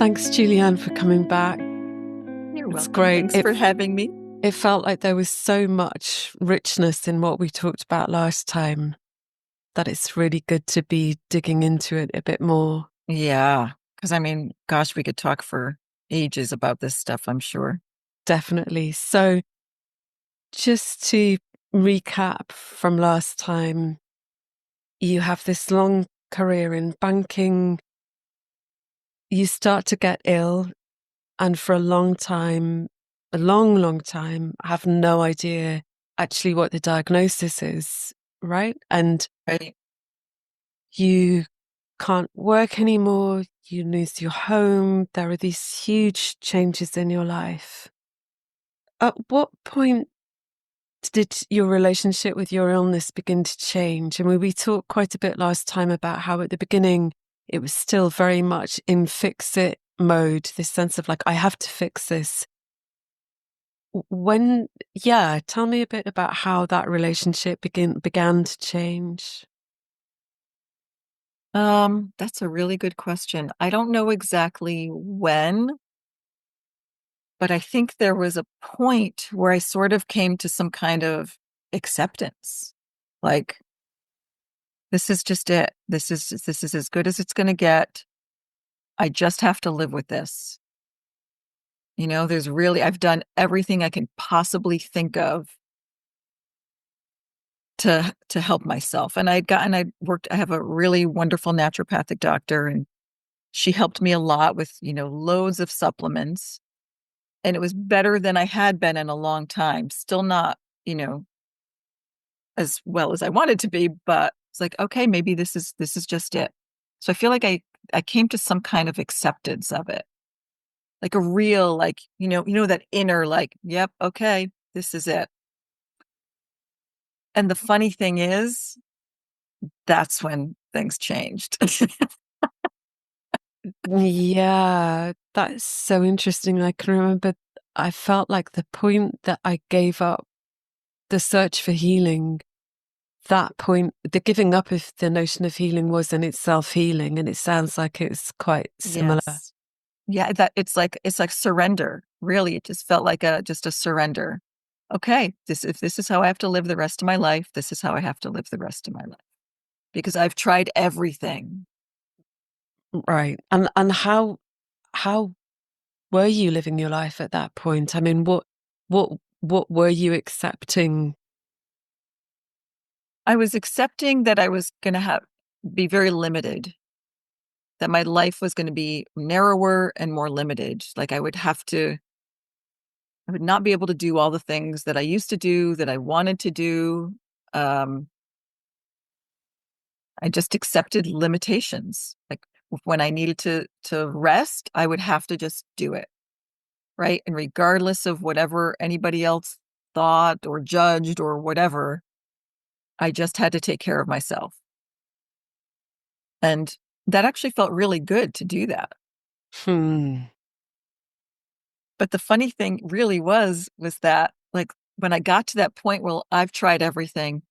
Thanks, Julianne, for coming back. You're It's welcome. great. Thanks for having me. It felt like there was so much richness in what we talked about last time that it's really good to be digging into it a bit more. Yeah, because gosh, we could talk for ages about this stuff, I'm sure. Definitely. So, just to recap from last time, you have this long career in banking. You start to get ill, and for a long time, a long, long time, I have no idea actually what the diagnosis is, right? And Right. you can't work anymore, you lose your home, there are these huge changes in your life. At what point did your relationship with your illness begin to change? I mean, we talked quite a bit last time about how at the beginning it was still very much in fix it mode, this sense of like, I have to fix this. Tell me a bit about how that relationship began to change. That's a really good question. I don't know exactly when, but I think there was a point where I sort of came to some kind of acceptance. Like, this is just it. This is as good as it's going to get. I just have to live with this. I've done everything I can possibly think of to help myself. And I have a really wonderful naturopathic doctor, and she helped me a lot with, loads of supplements. And it was better than I had been in a long time. Still not, you know, as well as I wanted to be, but it's like, okay, maybe this is just it. So I feel like I came to some kind of acceptance of it. Like a real, like, that inner, like, yep, okay, this is it. And the funny thing is, that's when things changed. Yeah, that's so interesting. I can remember I felt like the point that I gave up the search for healing, that point, the giving up of the notion of healing was in itself healing, and it sounds like it's quite similar. Yes. Yeah, that it's like surrender. Really, it just felt like a surrender. Okay, if this is how I have to live the rest of my life, this is how I have to live the rest of my life. Because I've tried everything. Right. And how were you living your life at that point? I mean, what what were you accepting? I was accepting that I was going to have be very limited, that my life was going to be narrower and more limited. Like I would not be able to do all the things that I used to do, that I wanted to do. Um, I just accepted limitations. Like when I needed to rest, I would have to just do it, right? And regardless of whatever anybody else thought or judged or whatever, I just had to take care of myself. And that actually felt really good to do that. Hmm. But the funny thing really was that, like, when I got to that point, well, I've tried everything.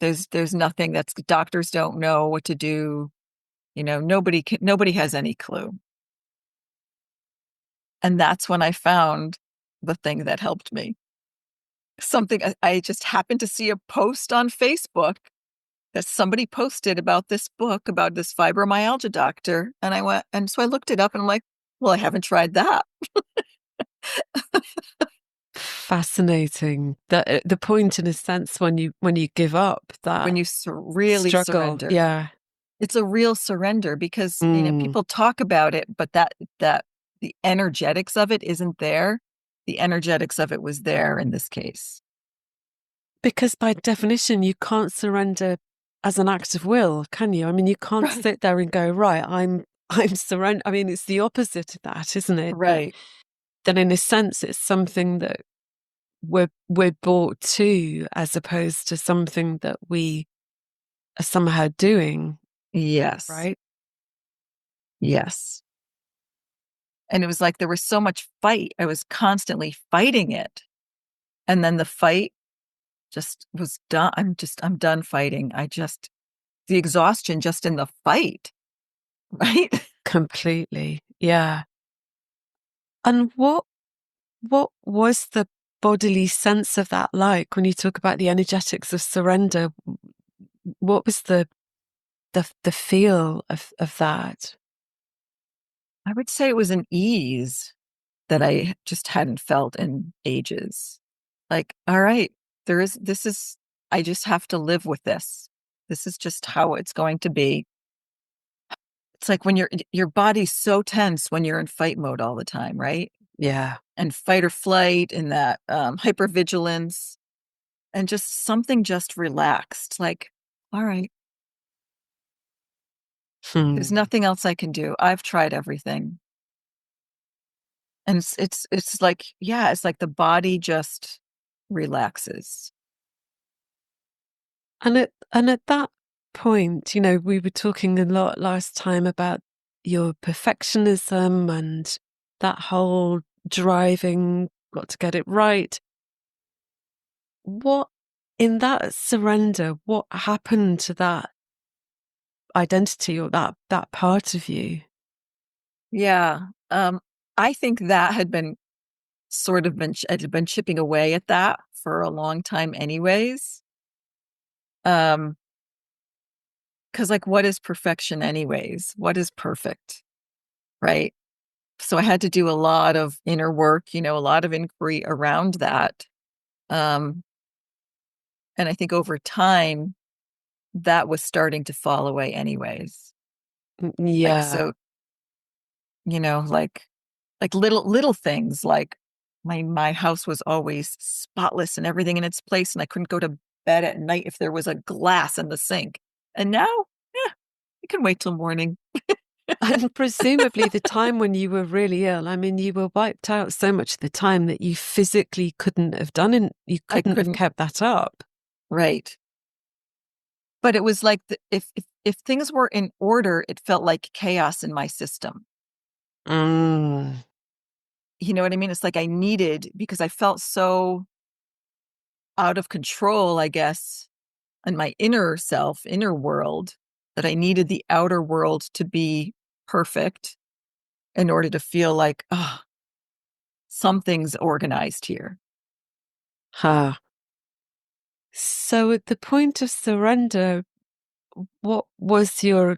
There's nothing. That's doctors don't know what to do. Nobody has any clue. And that's when I found the thing that helped me. Something I just happened to see a post on Facebook that somebody posted about this book, about this fibromyalgia doctor. And so I looked it up and I'm like, well, I haven't tried that. Fascinating. The point, in a sense, when you give up that When you really struggle. surrender, Yeah. it's a real surrender because, Mm. people talk about it, but that the energetics of it isn't there. The energetics of it was there in this case. Because by definition, you can't surrender as an act of will, can you? I mean, you can't Right. sit there and go, right, I'm surrender. I mean, it's the opposite of that, isn't it? That Right. then in a sense it's something that we're brought to as opposed to something that we are somehow doing, Yes. right? Yes. And it was like there was so much fight. I was constantly fighting it. And then the fight just was done. I'm done fighting. The exhaustion just in the fight, right? Completely. Yeah. And what was the bodily sense of that like when you talk about the energetics of surrender? What was the feel of that? I would say it was an ease that I just hadn't felt in ages. Like, all right, this is, I just have to live with this. This is just how it's going to be. It's like when your body's so tense when you're in fight mode all the time, right? Yeah. And fight or flight and that hypervigilance and just something just relaxed. Like, all right, there's Hmm. nothing else I can do. I've tried everything. And it's like, yeah, it's like the body just relaxes. And at that point, we were talking a lot last time about your perfectionism and that whole driving, got to get it right. What in that surrender, what happened to that identity or that part of you? Yeah. I think that had been chipping away at that for a long time anyways. Um, because like what is perfection anyways? What is perfect? Right. So I had to do a lot of inner work, a lot of inquiry around that. Um, and I think over time that was starting to fall away anyways. Like Yeah. so, like little things like my house was always spotless and everything in its place and I couldn't go to bed at night if there was a glass in the sink. And now, yeah, you can wait till morning. And presumably the time when you were really ill, I mean, you were wiped out so much of the time that you physically couldn't have done it. You I couldn't have couldn't, kept that up. right. But it was like if things were in order, it felt like chaos in my system. Mm. You know what I mean? It's like I needed because I felt so out of control, I guess, in my inner self, inner world, that I needed the outer world to be perfect in order to feel like, oh, something's organized here. Ha. So at the point of surrender, what was your,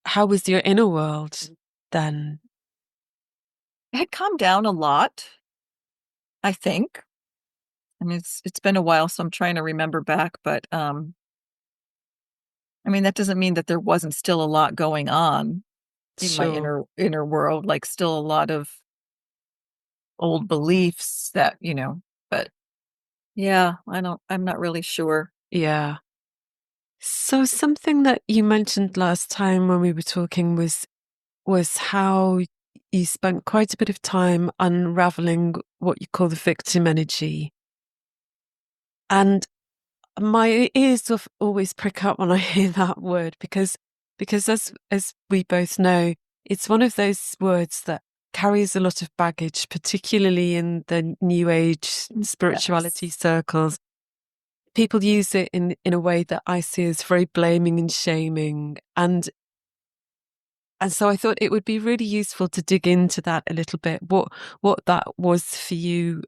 how was your inner world then? It had calmed down a lot, I think. I mean, it's been a while, so I'm trying to remember back, but I mean, that doesn't mean that there wasn't still a lot going on in my Sure. inner world, like still a lot of old beliefs that, but yeah, I'm not really sure. Yeah. So something that you mentioned last time when we were talking was how you spent quite a bit of time unraveling what you call the victim energy. And my ears always prick up when I hear that word because as we both know, it's one of those words that carries a lot of baggage, particularly in the new age spirituality Yes. circles. People use it in a way that I see as very blaming and shaming. And so I thought it would be really useful to dig into that a little bit, what that was for you,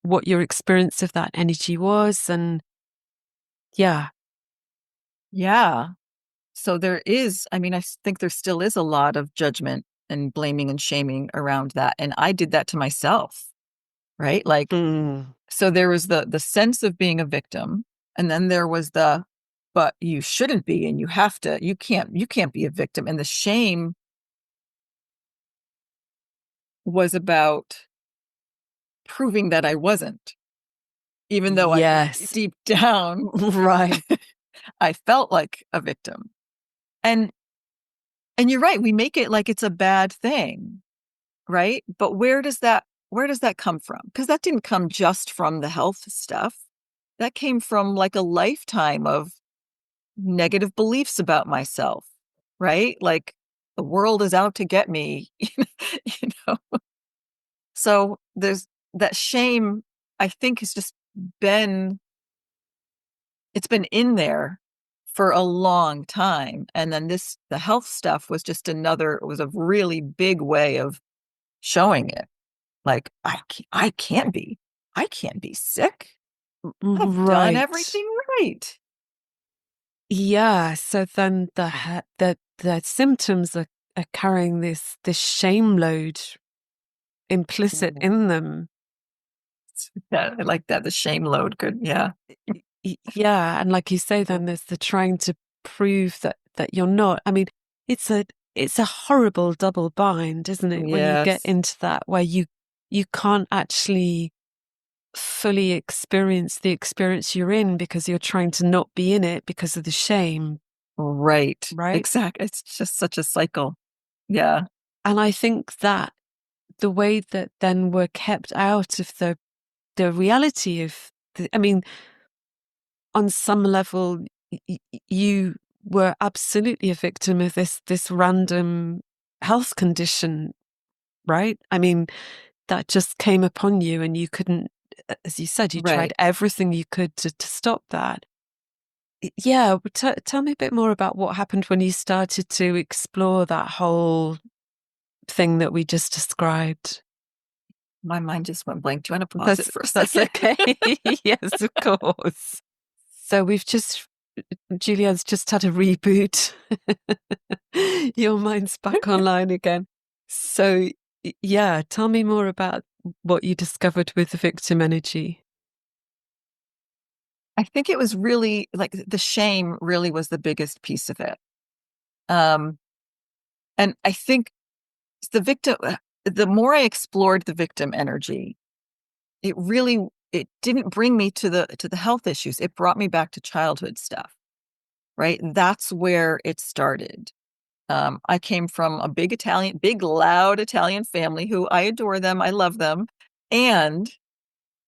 what your experience of that energy was, and yeah. Yeah. So there is, I mean, think there still is a lot of judgment and blaming and shaming around that. And I did that to myself, right? Like, Mm. so there was the sense of being a victim, and then there was the, but you shouldn't be, and you can't be a victim. And the shame was about proving that I wasn't, even though I Yes. deep down Right. I felt like a victim. And and you're right, we make it like it's a bad thing, right? But where does that come from? Because that didn't come just from the health stuff. That came from like a lifetime of negative beliefs about myself, right? Like the world is out to get me, you know. So there's that shame, I think has just been it's been in there for a long time. And then the health stuff was just it was a really big way of showing it. Like, I can't be sick. I've done Right. everything right. Yeah. So then the symptoms are carrying this shame load implicit Mm. in them. Yeah, I like that. The shame load. Good. Yeah. Yeah, and like you say, then there's the trying to prove that you're not. I mean, it's a it's a horrible double bind, isn't it? When you get Yes. into that where you can't actually fully experience the experience you're in because you're trying to not be in it because of the shame, Right. right? Exactly. It's just such a cycle. Yeah. And I think that the way that then we're kept out of the reality of I mean, on some level, you were absolutely a victim of this random health condition, right? I mean, that just came upon you, and you couldn't, as you said, you tried Right. everything you could to stop that. Yeah, tell me a bit more about what happened when you started to explore that whole thing that we just described. My mind just went blank. Do you want to pause it That's for a that's second? okay. Yes, of course. So we've just Julianne's just had a reboot. Your mind's back online again. So, yeah, tell me more about what you discovered with the victim energy. I think it was really like the shame really was the biggest piece of it. Um, and I think the victim, the more I explored the victim energy, it didn't bring me to the health issues. It brought me back to childhood stuff, right? That's where it started. I came from a big, loud Italian family who I adore them. I love them. And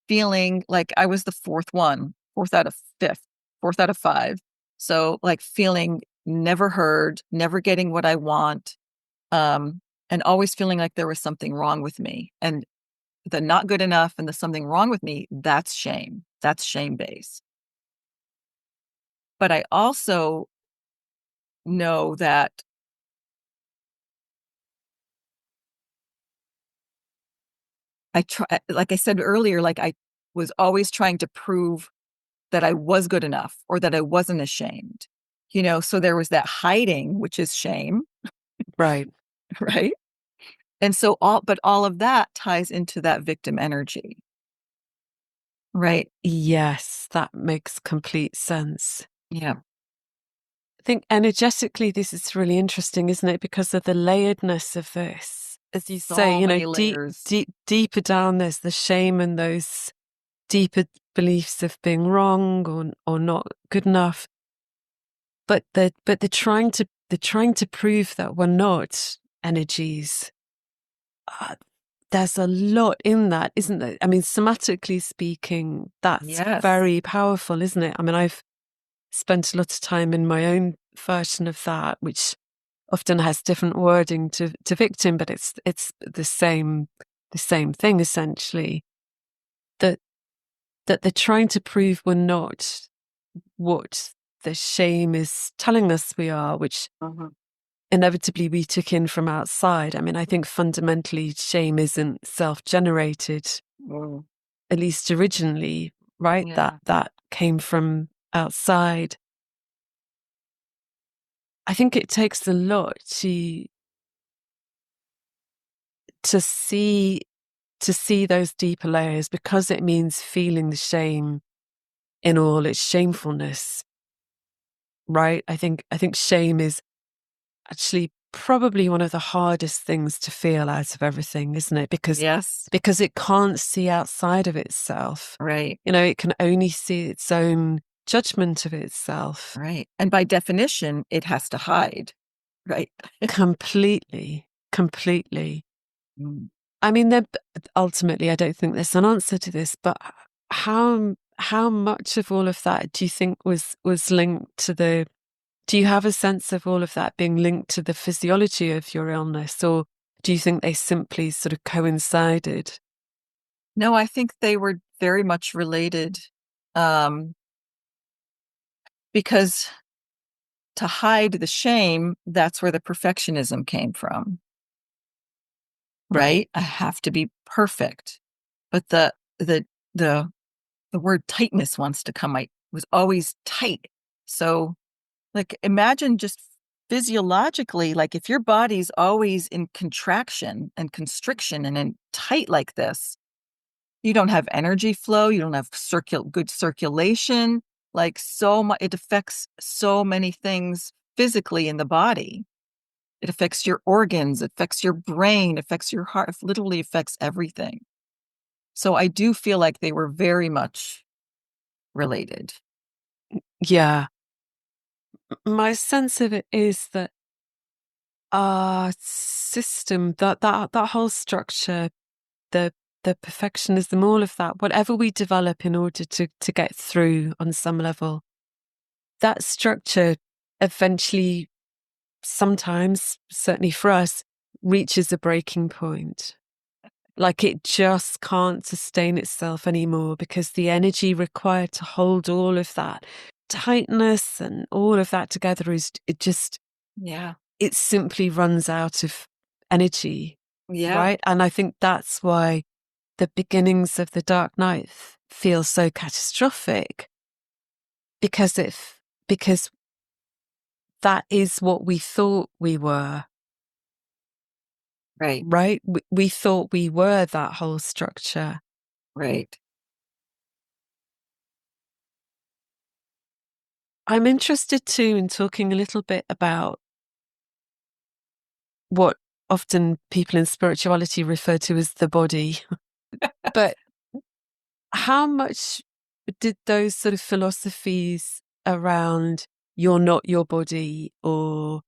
feeling like I was the fourth out of fifth, fourth out of five. So like feeling never heard, never getting what I want, um, and always feeling like there was something wrong with me. And the not good enough and the something wrong with me, that's shame. That's shame based. But I also know that I try, like I said earlier, like I was always trying to prove that I was good enough or that I wasn't ashamed. So there was that hiding, which is shame, Right. right? And so all of that ties into that victim energy, right? Yes, that makes complete sense. Yeah. I think energetically, this is really interesting, isn't it? Because of the layeredness of this. As you say, So many layers. deeper down, there's the shame and those deeper beliefs of being wrong or not good enough. But they're trying to prove that we're not energies. Uh, there's a lot in that, isn't there? I mean, somatically speaking, that's Yes. very powerful, isn't it? I mean, I've spent a lot of time in my own version of that, which often has different wording to victim, but it's the same thing essentially. That that they're trying to prove we're not what the shame is telling us we are, which Mhm. inevitably we took in from outside. I mean, I think fundamentally shame isn't self-generated, Mm. at least originally, right? Yeah. That came from outside. I think it takes a lot to see to see those deeper layers because it means feeling the shame in all its shamefulness, right? I think shame is actually probably one of the hardest things to feel out of everything, isn't it? Yes. Because it can't see outside of itself. Right. You know, it can only see its own judgment of itself. Right. And by definition, it has to hide. Right. Completely, completely. Mm. I mean, ultimately, I don't think there's an answer to this, but how much of all of that do you think was linked to the? Do you have a sense of all of that being linked to the physiology of your illness, or do you think they simply sort of coincided? No, I think they were very much related. Um, because to hide the shame, that's where the perfectionism came from. Right. Right? I have to be perfect, but the the the word tightness wants to come. I was always tight. So, like, imagine just physiologically, like if your body's always in contraction and constriction and in tight like this, you don't have energy flow, you don't have good circulation, like so much, it affects so many things physically in the body. It affects your organs, it affects your brain, affects your heart, it literally affects everything. So I do feel like they were very much related. Yeah. My sense of it is that our system, that whole structure, the the perfectionism, all of that, whatever we develop in order to get through on some level, that structure eventually, sometimes, certainly for us, reaches a breaking point. Like it just can't sustain itself anymore because the energy required to hold all of that tightness and all of that together is it just Yeah. it simply runs out of energy, Yeah. right? And I think that's why the beginnings of the Dark Knight feel so catastrophic because because that is what we thought we were, Right. right? We thought we were that whole structure. Right. I'm interested too in talking a little bit about what often people in spirituality refer to as the body. But how much did those sort of philosophies around you're not your body or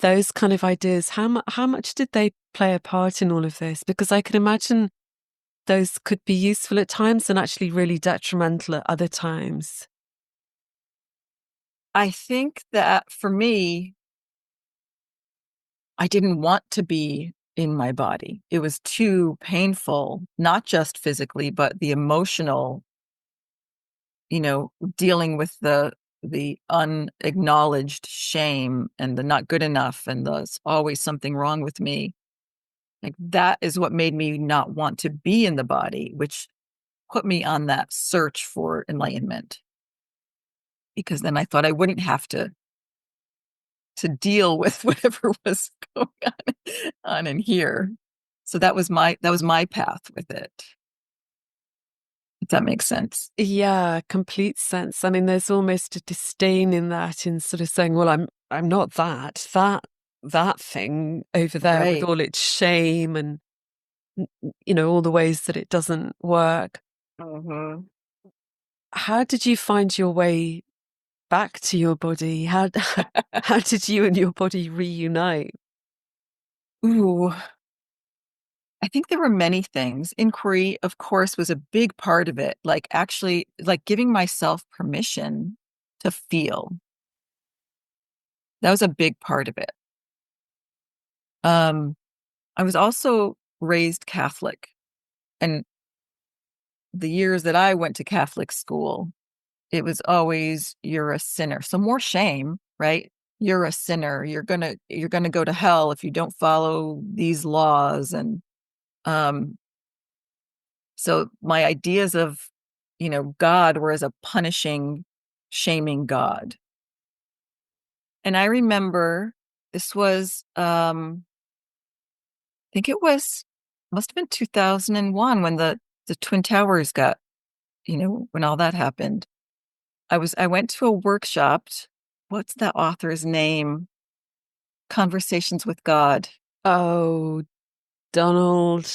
those kind of ideas, how much did they play a part in all of this? Because I can imagine those could be useful at times and actually really detrimental at other times. I think that for me, I didn't want to be in my body. It was too painful, not just physically, but the emotional, dealing with the unacknowledged shame and the not good enough and there's always something wrong with me. Like that is what made me not want to be in the body, which put me on that search for enlightenment. Because then I thought I wouldn't have to deal with whatever was going on in here. So that was my path with it. If that makes sense. Yeah, complete sense. I mean, there's almost a disdain in that, in sort of saying, well, I'm not that thing over there with Right. all its shame and all the ways that it doesn't work. Hmm. How did you find your way back to your body? How did you and your body reunite? Ooh, I think there were many things. Inquiry, of course, was a big part of it. Like actually, like giving myself permission to feel. That was a big part of it. Um, I was also raised Catholic, and the years that I went to Catholic school, it was always you're a sinner. So more shame, right? You're a sinner. You're gonna go to hell if you don't follow these laws. And um, so my ideas of, God were as a punishing, shaming God. And I remember this was I think it was must have been 2001 when the Twin Towers got, when all that happened. I went to a workshop. What's that author's name? Conversations with God. Oh, Donald.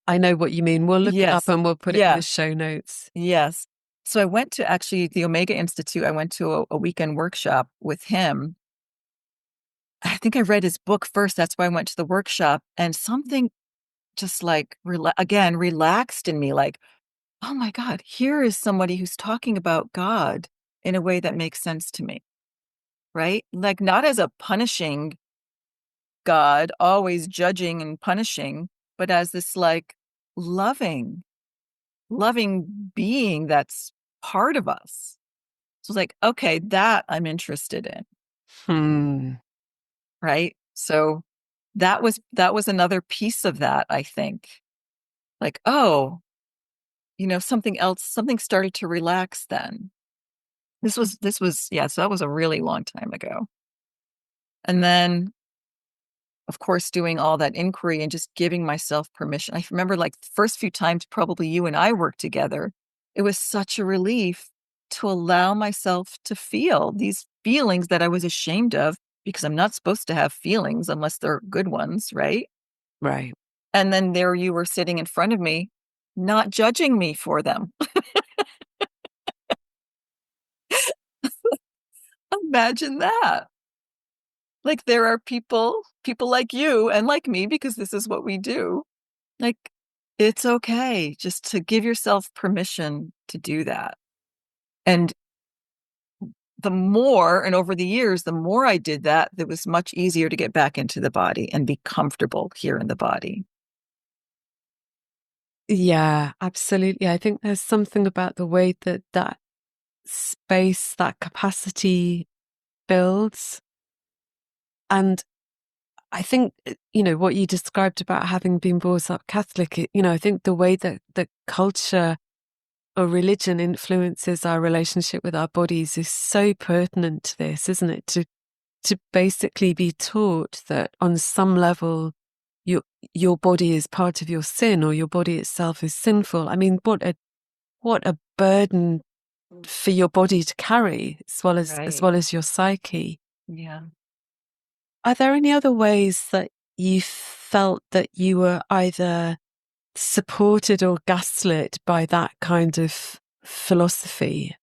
I know what you mean. We'll look it up Yes. and we'll put it in the Yeah. show notes. Yes. So I went to actually the Omega Institute. I went to a weekend workshop with him. I think I read his book first. That's why I went to the workshop. And something just like, again, relaxed in me. Like, oh my God, here is somebody who's talking about God in a way that makes sense to me. Right? Like, not as a punishing God, always judging and punishing, but as this like loving, loving being that's part of us. So it's like, okay, that I'm interested in, Hmm. right? So that was another piece of that, I think. like, oh, something else, something started to relax then. Yeah, so that was a really long time ago. And then, of course, doing all that inquiry and just giving myself permission. I remember like the first few times probably you and I worked together, it was such a relief to allow myself to feel these feelings that I was ashamed of because I'm not supposed to have feelings unless they're good ones, right? Right. And then there you were sitting in front of me, not judging me for them. Imagine that. Like there are people like you and like me, because this is what we do. Like it's okay just to give yourself permission to do that. And the more, and over the years, the more I did that, it was much easier to get back into the body and be comfortable here in the body. Yeah, absolutely. I think there's something about the way that that space, that capacity builds. And I think, what you described about having been brought up Catholic, I think the way that the culture or religion influences our relationship with our bodies is so pertinent to this, isn't it? To basically be taught that on some level your body is part of your sin, or your body itself is sinful. I mean, what a burden for your body to carry, as Right. well as your psyche. Yeah. Are there any other ways that you felt that you were either supported or gaslit by that kind of philosophy?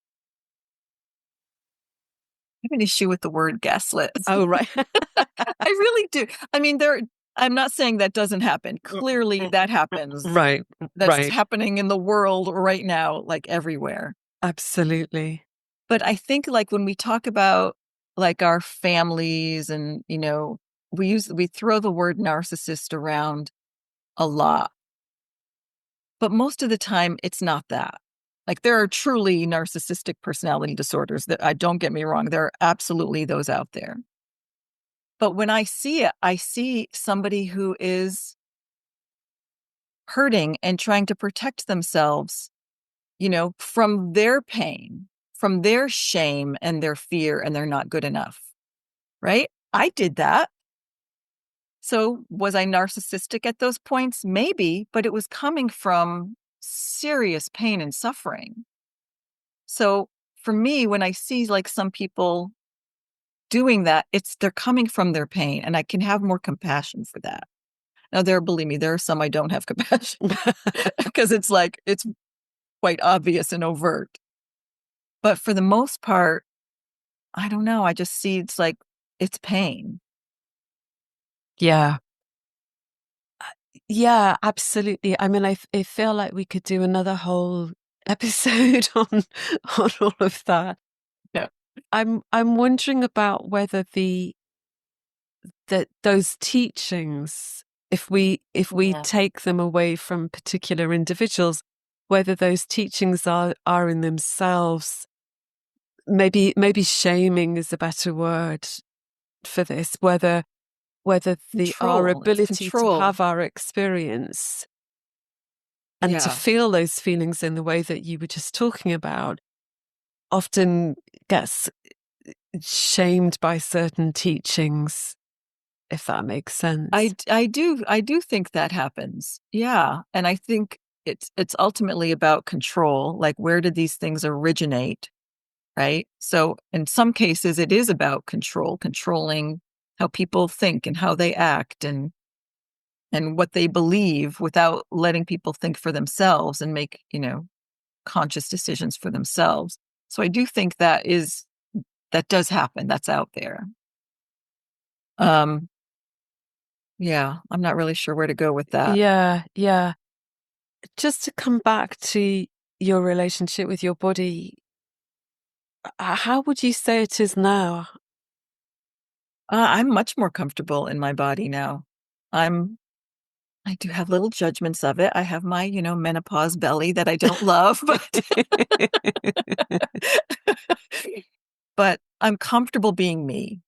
I have an issue with the word gaslit. Oh, right. I really do. I mean, I'm not saying that doesn't happen. Clearly that happens. Right, That's right. happening in the world right now, like everywhere. Absolutely. But I think like when we talk about like our families and, we throw the word narcissist around a lot, but most of the time it's not that. Like there are truly narcissistic personality disorders that I don't get me wrong. There are absolutely those out there. But when I see it, I see somebody who is hurting and trying to protect themselves, from their pain, from their shame and their fear, and they're not good enough. Right? I did that. So was I narcissistic at those points? Maybe, but it was coming from serious pain and suffering. So for me, when I see like some people doing that, they're coming from their pain, and I can have more compassion for that. Now, believe me, there are some I don't have compassion because it's quite obvious and overt. But for the most part, I don't know. I just see it's pain. Yeah. Yeah, absolutely. I mean, I feel like we could do another whole episode on all of that. Yeah. I'm wondering about whether that those teachings, if we Yeah. take them away from particular individuals, whether those teachings are in themselves, maybe shaming is a better word for this, whether our Control. It's ability to control. have our experience and to Yeah. feel those feelings in the way that you were just talking about often gets shamed by certain teachings, if that makes sense. I do think that happens. Yeah. And I think it's ultimately about control. Like, where did these things originate? Right. So in some cases, it is about controlling how people think and how they act and what they believe without letting people think for themselves and make, conscious decisions for themselves. So I do think that does happen. That's out there. Um, yeah, I'm not really sure where to go with that. Yeah, yeah. Just to come back to your relationship with your body, how would you say it is now? I'm much more comfortable in my body now. I'm I do have little judgments of it. I have my, menopause belly that I don't love, but but I'm comfortable being me.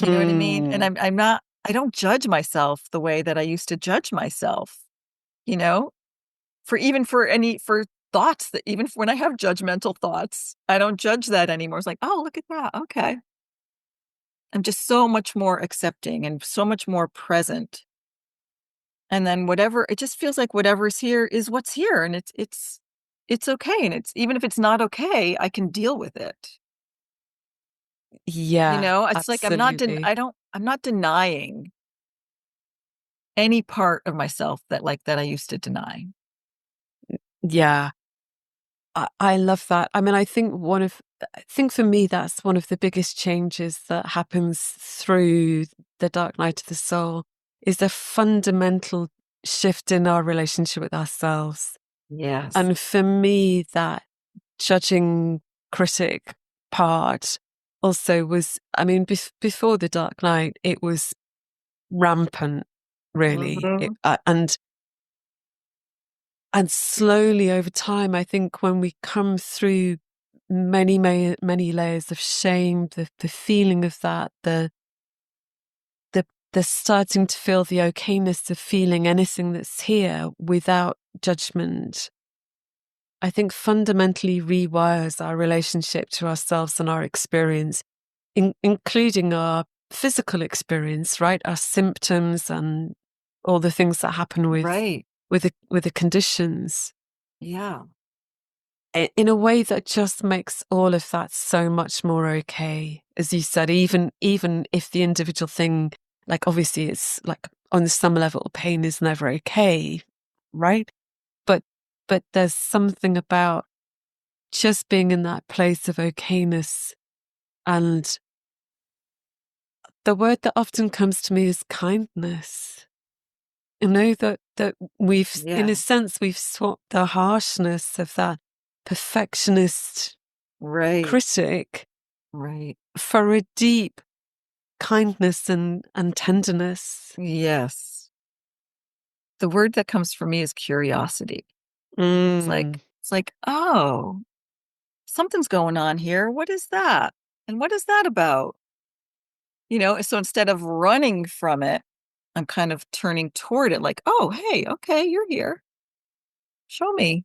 You know what I mean? And Hmm. I don't judge myself the way that I used to judge myself, you know? for thoughts that even when I have judgmental thoughts, I don't judge that anymore. It's like, oh, look at that. Okay. I'm just so much more accepting and so much more present. And then whatever, it just feels like whatever's here is what's here. And it's okay. And it's even if it's not okay, I can deal with it. Yeah, It's like absolutely. I'm not denying any part of myself that I used to deny. Yeah, I love that. I mean, I think for me, that's one of the biggest changes that happens through the dark night of the soul is a fundamental shift in our relationship with ourselves. Yes. And for me, that judging critic part also was, I mean, before the dark night, it was rampant, really. Mhm. And slowly over time, I think when we come through many layers of shame, the feeling of that, the starting to feel the okayness of feeling anything that's here without judgment, I think fundamentally rewires our relationship to ourselves and our experience, including our physical experience, right? Our symptoms and all the things that happen Right. with the conditions. Yeah. In a way that just makes all of that so much more okay. As you said, even if the individual thing, like obviously it's like on some level, pain is never okay, right? But there's something about just being in that place of okayness. And the word that often comes to me is kindness. You know, that in a Yeah. sense, we've swapped the harshness of that perfectionist Right. critic Right. for a deep kindness and tenderness. Yes. The word that comes for me is curiosity. Mm, It's like, oh, something's going on here. What is that? And what is that about? So instead of running from it, I'm kind of turning toward it like, oh, hey, okay, you're here. Show me.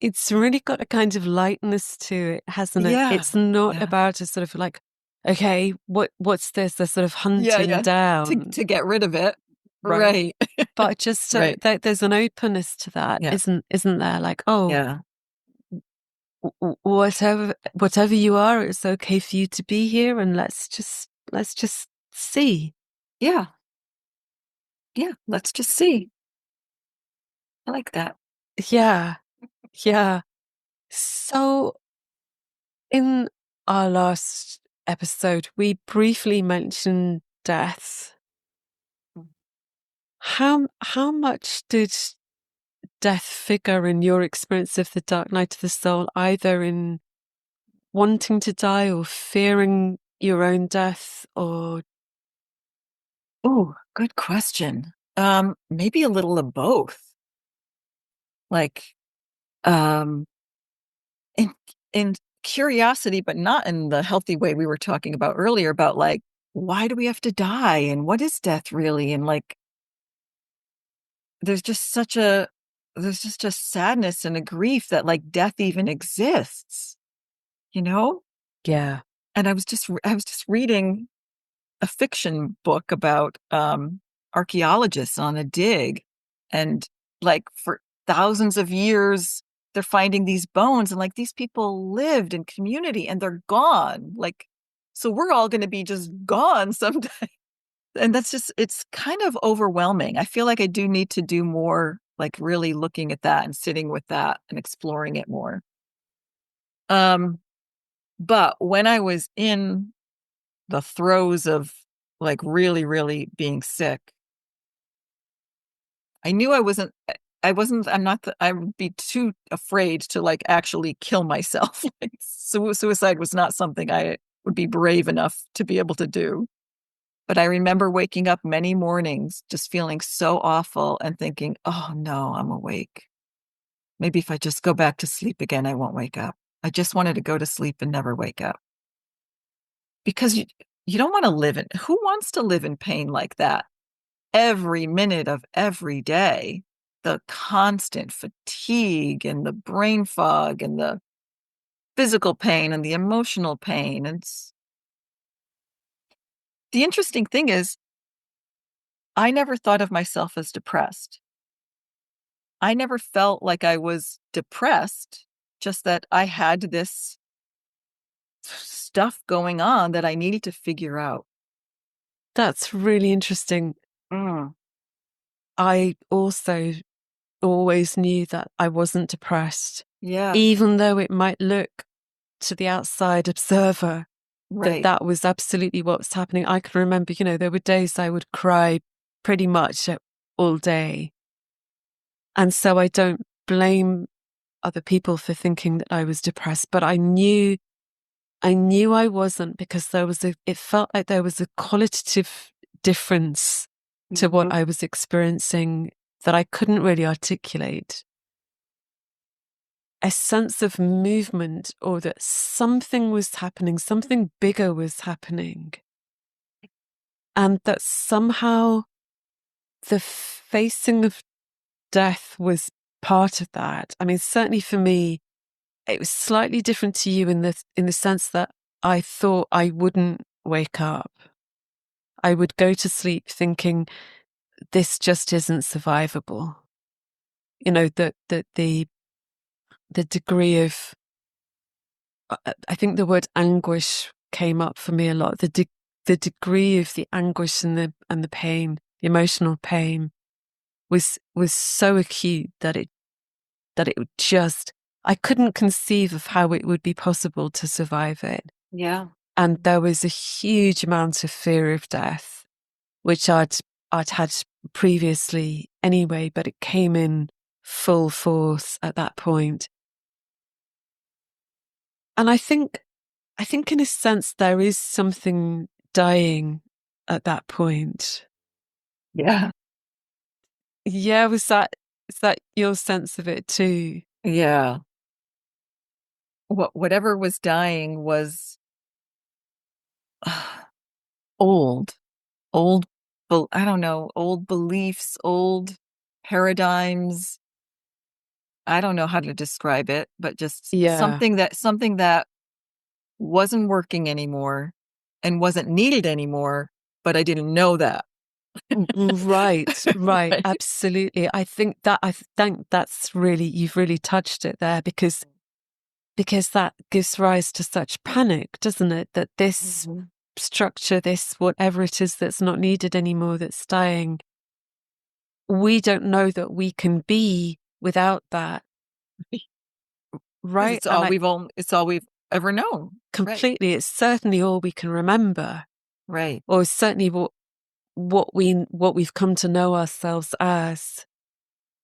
it's really got a kind of lightness to it, hasn't it? Yeah. It's not Yeah. about a sort of like, okay, what's this? The sort of Yeah. hunting Yeah. To down, to get rid of it. right? Right. But just Right. there's an openness to that, Yeah. isn't there? Like, oh, Yeah. whatever you are, it's okay for you to be here, and let's just see. Yeah. Yeah. Let's just see. I like that. Yeah, yeah. So in our last episode, we briefly mentioned death. How much did death figure in your experience of the dark night of the soul, either in wanting to die or fearing your own death, or Oh, good question. Maybe a little of both. Like, um, in in curiosity, but not in the healthy way we were talking about earlier about like, why do we have to die? And what is death really? And like, there's just such a there's just a sadness and a grief that like death even exists, you know? yeah, And I was just reading a fiction book about archaeologists on a dig, and like for thousands of years they're finding these bones, and like these people lived in community and they're gone, like, so we're all going to be just gone someday. And that's just, it's kind of overwhelming. I feel like I do need to do more, like really looking at that and sitting with that and exploring it more. um but when I was in the throes of like really, really being sick, I knew I'm not, I would be too afraid to like actually kill myself. Like, suicide was not something I would be brave enough to be able to do. But I remember waking up many mornings just feeling so awful and thinking, oh no, I'm awake. Maybe if I just go back to sleep again, I won't wake up. I just wanted to go to sleep and never wake up. Because you don't want to live in, who wants to live in pain like that every minute of every day? the constant fatigue and the brain fog and the physical pain and the emotional pain. And the interesting thing is, I never thought of myself as depressed. I never felt like I was depressed, just that I had this stuff going on that I needed to figure out. That's really interesting. Mm. I also always knew that I wasn't depressed, Yeah, even though it might look to the outside observer that right. that was absolutely what was happening. I can remember, there were days I would cry pretty much all day. And so I don't blame other people for thinking that I was depressed, but I knew I wasn't, because it felt like there was a qualitative difference to what Mhm. I was experiencing that I couldn't really articulate. A sense of movement, or that something was happening, something bigger was happening. And that somehow the facing of death was part of that. I mean, certainly for me, it was slightly different to you in the sense that I thought I wouldn't wake up. I would go to sleep thinking this just isn't survivable. The degree of, I think the word anguish came up for me a lot. The degree of the anguish and the pain, the emotional pain, was so acute that it would just, I couldn't conceive of how it would be possible to survive it. Yeah. And there was a huge amount of fear of death, which I'd had previously anyway, but it came in full force at that point. And I think in a sense there is something dying at that point. Yeah. Yeah, is that your sense of it too? Yeah. Whatever was dying was old. Old, I don't know, old beliefs, old paradigms. I don't know how to describe it, but just Yeah. something that wasn't working anymore and wasn't needed anymore, but I didn't know that. Right, right, Right. absolutely. I think that's really, you've really touched it there, because that gives rise to such panic, doesn't it? That this Mhm. structure, this whatever it is that's not needed anymore, that's dying, we don't know that we can be without that, 'Cause right? And I it's all we've ever known. Right. completely, it's certainly all we can remember, Right. or certainly what we've come to know ourselves as.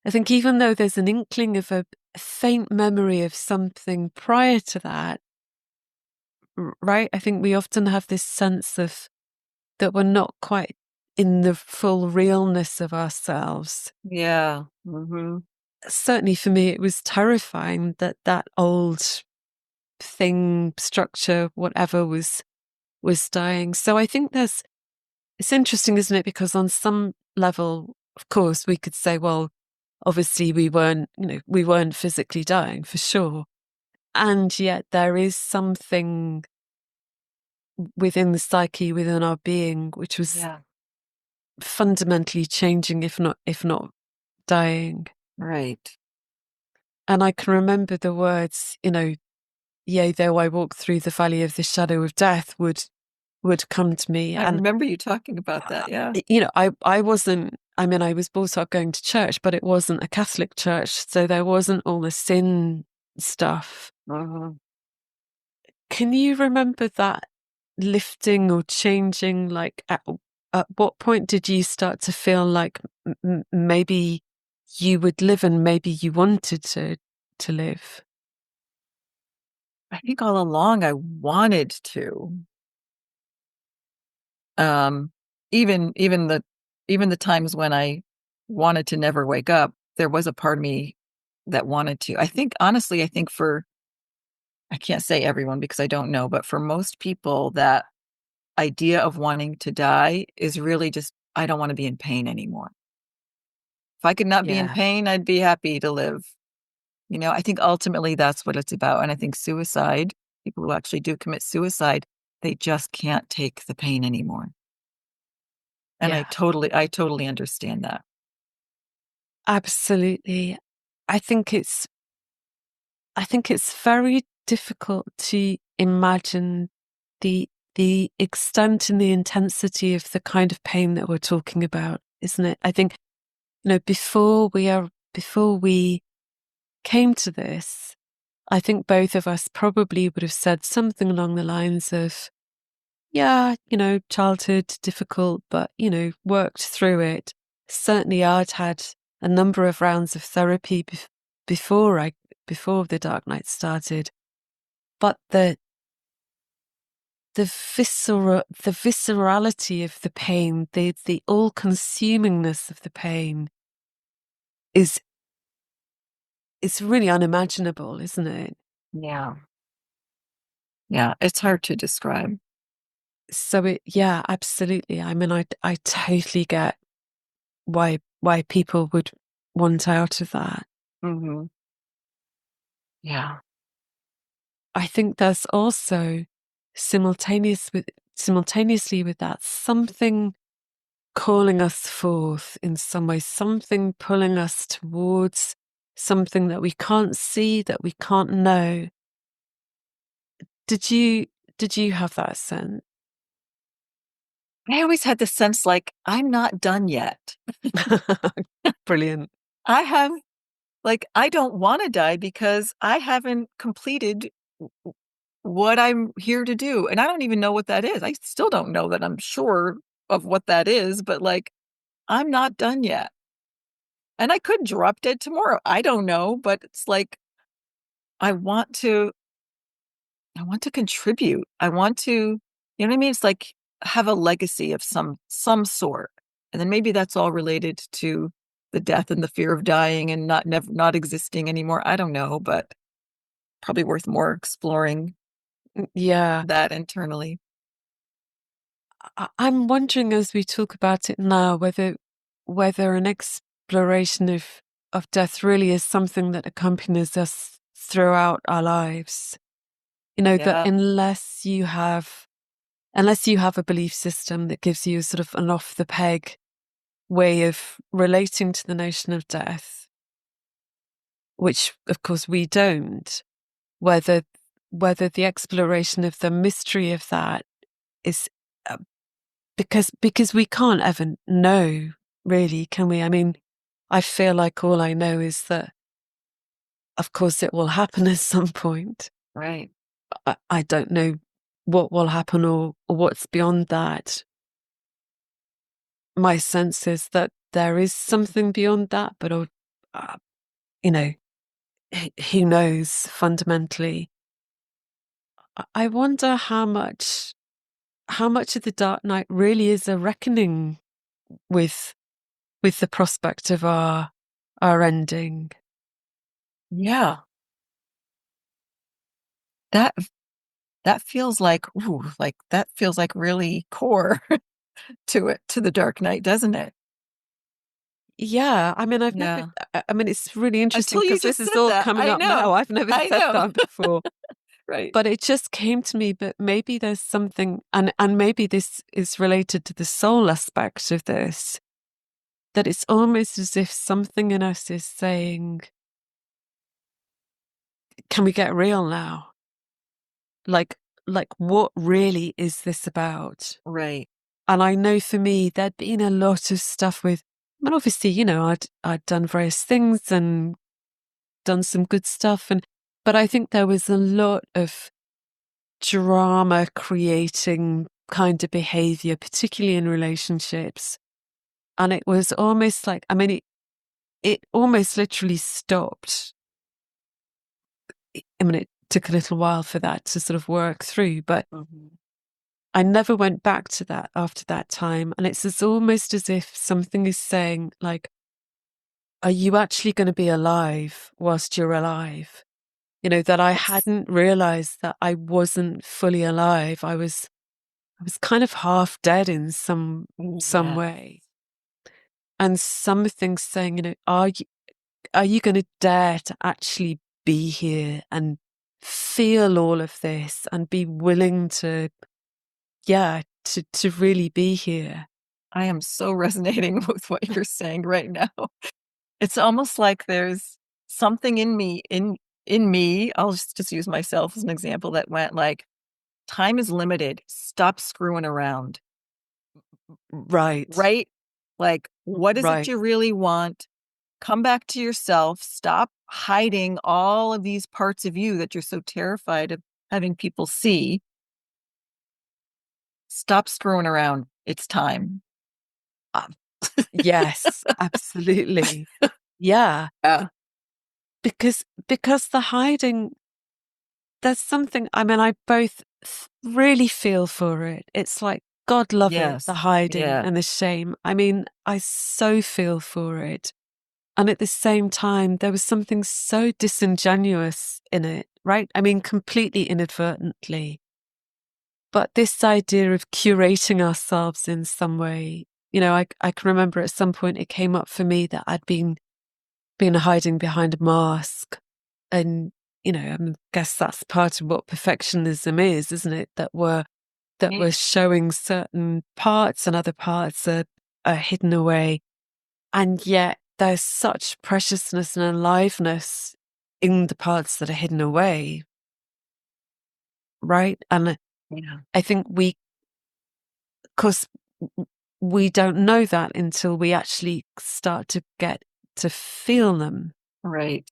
I think even though there's an inkling of a faint memory of something prior to that, right? I think we often have this sense of that we're not quite in the full realness of ourselves. Yeah. Mhm. Certainly for me, it was terrifying that that old thing, structure, whatever was dying. So I think it's interesting, isn't it? Because on some level, of course, we could say, well, obviously we weren't physically dying for sure. And yet there is something within the psyche, within our being, which was Yeah. fundamentally changing, if not dying. Right. And I can remember the words, yea, though I walk through the valley of the shadow of death would come to me. I And remember you talking about that, yeah. I wasn't, I mean, I was brought up going to church, but it wasn't a Catholic church, so there wasn't all the sin stuff. Mhm. Can you remember that lifting or changing? Like, at what point did you start to feel like maybe you would live, and maybe you wanted to live? I think all along I wanted to. Um, even the times when I wanted to never wake up, there was a part of me that wanted to. I think honestly, I think for I can't say everyone because I don't know, but for most people, that idea of wanting to die is really just, I don't want to be in pain anymore. If I could not be in Yeah. pain, I'd be happy to live. I think ultimately that's what it's about. And I think suicide, people who actually do commit suicide, they just can't take the pain anymore. And Yeah. I totally understand that. Absolutely. I think it's I think it's very difficult to imagine the extent and the intensity of the kind of pain that we're talking about, isn't it? I think, before we came to this, I think both of us probably would have said something along the lines of, yeah, childhood difficult, but, worked through it. Certainly I'd had a number of rounds of therapy before before the Dark Night started. But the viscerality of the pain, the all-consumingness of the pain is it's really unimaginable, isn't it? Yeah. Yeah. It's hard to describe. So yeah, absolutely. I mean, I totally get why people would want out of that. Hmm. Yeah. I think there's also simultaneously with that something calling us forth in some way, something pulling us towards something that we can't see, that we can't know. Did you did you have that sense? I always had the sense like, I'm not done yet. Brilliant. I have, like, I don't want to die because I haven't completed what I'm here to do. And I don't even know what that is. I still don't know that I'm sure of what that is, but like, I'm not done yet. And I could drop dead tomorrow. I don't know, but it's like, I want to I want to contribute. I want to, you know what I mean? It's like have a legacy of some sort. And then maybe that's all related to the death and the fear of dying and not existing anymore. I don't know, but probably worth more exploring Yeah. that internally. I'm wondering as we talk about it now whether an exploration of death really is something that accompanies us throughout our lives. That Yeah, unless you have a belief system that gives you sort of an off the peg way of relating to the notion of death, which of course we don't, whether whether the exploration of the mystery of that is uh, because we can't ever know, really, can we? I mean, I feel like all I know is that of course it will happen at some point. right. I don't know what will happen or what's beyond that. My sense is that there is something beyond that, but uh, you know, who knows fundamentally. I wonder how much of the Dark Night really is a reckoning with the prospect of our ending. Yeah. That that feels like ooh, like that feels like really core to it, to the Dark Knight, doesn't it? Yeah, I mean, Yeah. I mean, it's really interesting Until you because this just is said all that. coming I up know. now. I've never I said know. that before, Right. but it just came to me. But maybe there's something, and maybe this is related to the soul aspect of this, that it's almost as if something in us is saying, can we get real now? Like, what really is this about? Right. And I know for me, there'd been a lot of stuff with, I mean, obviously, I'd done various things and done some good stuff. But I think there was a lot of drama creating kind of behavior, particularly in relationships. And it was almost like, I mean, it almost literally stopped. I mean, it took a little while for that to sort of work through, but Mhm. I never went back to that after that time. And it's almost as if something is saying, like, are you actually going to be alive whilst you're alive? That I Yes. hadn't realized that I wasn't fully alive. I was kind of half dead in some Yeah. way. and something saying, are you going to dare to actually be here and feel all of this and be willing to, yeah, to really be here? I am so resonating with what you're saying right now. It's almost like there's something in me, I'll just use myself as an example, that went like, "Time is limited. Stop screwing around." Right, Right? Like, what is it right. you really want? Come back to yourself. Stop hiding all of these parts of you that you're so terrified of having people see. Stop screwing around. It's time. Uh, yes, absolutely. Yeah, Yeah. because the hiding, there's something, I mean, I both really feel for it. It's like, God love it, the Yes. hiding Yeah. and the shame. I mean, I so feel for it. And at the same time, there was something so disingenuous in it, right? I mean, completely inadvertently. But this idea of curating ourselves in some way, I can remember at some point it came up for me that I'd been hiding behind a mask. And, I guess that's part of what perfectionism is, isn't it? That we're showing certain parts and other parts are hidden away. And yet there's such preciousness and aliveness in the parts that are hidden away, right? And Yeah. I think because we don't know that until we actually start to get to feel them. Right.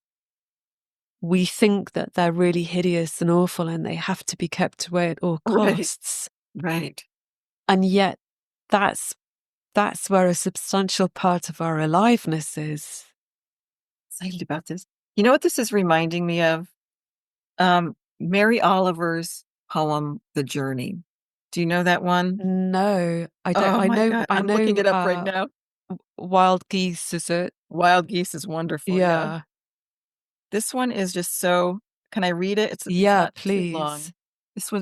We think that they're really hideous and awful and they have to be kept away at all Right. costs. Right. And yet that's where a substantial part of our aliveness is. Excited about this. You know what this is reminding me of? Mary Oliver's poem, The Journey. Do you know that one? No, I don't. Oh I my know, god, I I'm looking know, it up right now. wild geese, is it? Wild Geese is wonderful, yeah. Yeah. This one is just so, can I read it? It's Yeah, not too please. long.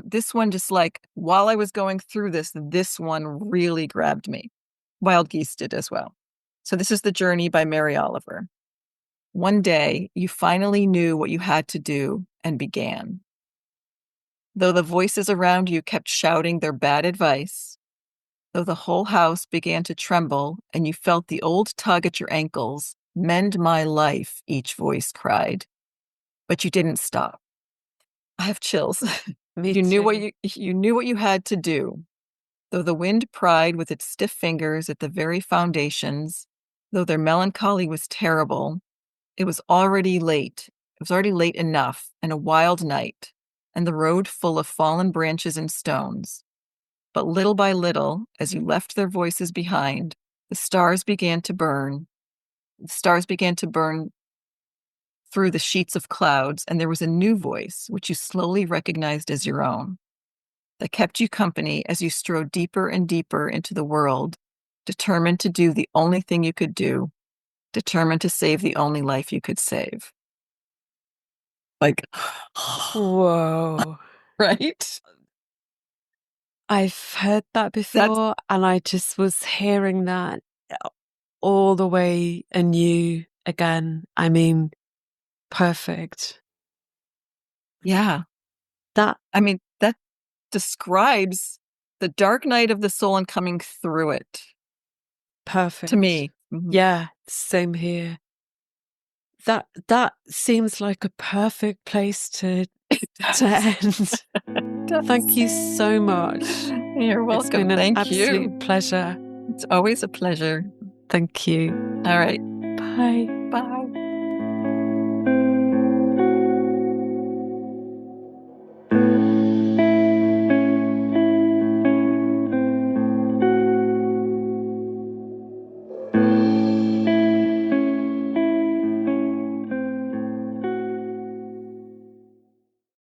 This one just like, while I was going through this one really grabbed me. Wild Geese did as well. So this is The Journey by Mary Oliver. One day, you finally knew what you had to do and began. Though the voices around you kept shouting their bad advice, though the whole house began to tremble and you felt the old tug at your ankles, mend my life, each voice cried. But you didn't stop. I have chills. Me You knew what too. you knew what you had to do. Though the wind pried with its stiff fingers at the very foundations, though their melancholy was terrible, it was already late. It was already late enough, and a wild night, and the road full of fallen branches and stones. But little by little, as you left their voices behind, the stars began to burn. The stars began to burn through the sheets of clouds, and there was a new voice, which you slowly recognized as your own, that kept you company as you strode deeper and deeper into the world, determined to do the only thing you could do, determined to save the only life you could save. Like, Whoa. right? I've heard that That's, before, and I just was hearing that all the way anew again. I mean, perfect. yeah. That I mean, that describes the dark night of the soul and coming through it to perfect. me. Mhm. Yeah, same here. That seems like a perfect place It to does. end. It does. Thank you so much. You're It's welcome. been an Thank you. absolute pleasure. It's always a pleasure. Thank you. All right. Bye. Bye.